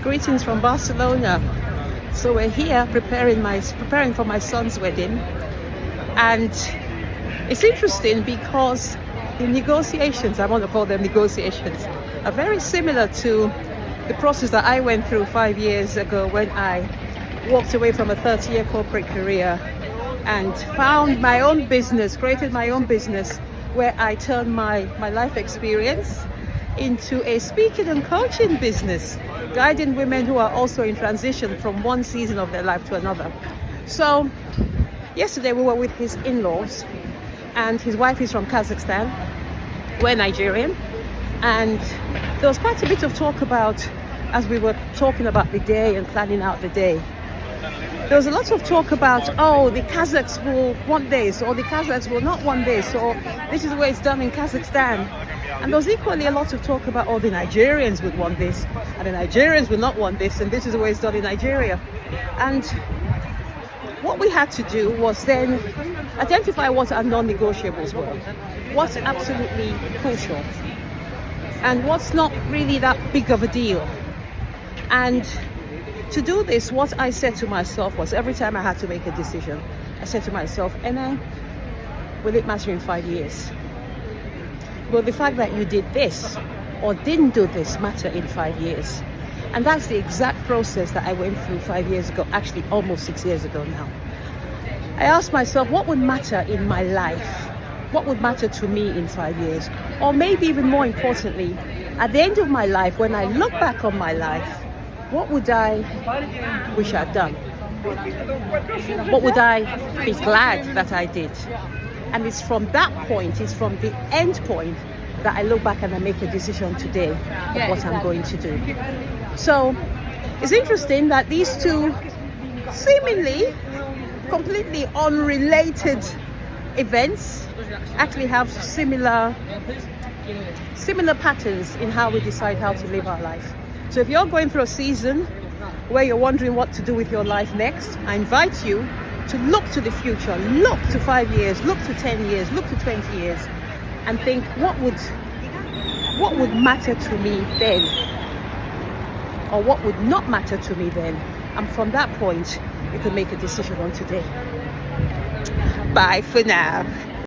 Greetings from Barcelona. So we're here preparing for my son's wedding, and it's interesting because the negotiations, I want to call them negotiations, are very similar to the process that I went through 5 years ago when I walked away from a 30-year corporate career and found my own business, created my own business, where I turned my life experience into a speaking and coaching business, guiding women who are also in transition from one season of their life to another. So yesterday we were with his in-laws, and his wife is from Kazakhstan. We're Nigerian, and there was quite a bit of talk about, as we were talking about the day and planning out the day, there was a lot of talk about, oh, the Kazakhs will want this, or the Kazakhs will not want this, or this is the way it's done in Kazakhstan. And there was equally a lot of talk about, oh, the Nigerians would want this, and the Nigerians would not want this, and this is the way it's done in Nigeria. And what we had to do was then identify what our non-negotiables were, what's absolutely crucial, and what's not really that big of a deal. And to do this, what I said to myself was, every time I had to make a decision, I said to myself, Ene, will it matter in 5 years? Will the fact that you did this or didn't do this matter in 5 years? And that's the exact process that I went through 5 years ago, actually almost 6 years ago now. I asked myself, what would matter in my life? What would matter to me in 5 years? Or maybe even more importantly, at the end of my life, when I look back on my life, what would I wish I'd done? What would I be glad that I did? And it's from that point, it's from the end point, that I look back and I make a decision today of what I'm going to do. So it's interesting that these two seemingly completely unrelated events actually have similar patterns in how we decide how to live our life. So if you're going through a season where you're wondering what to do with your life next, I invite you to look to the future, look to 5 years, look to 10 years, look to 20 years, and think, what would matter to me then? Or what would not matter to me then? And from that point, you can make a decision on today. Bye for now.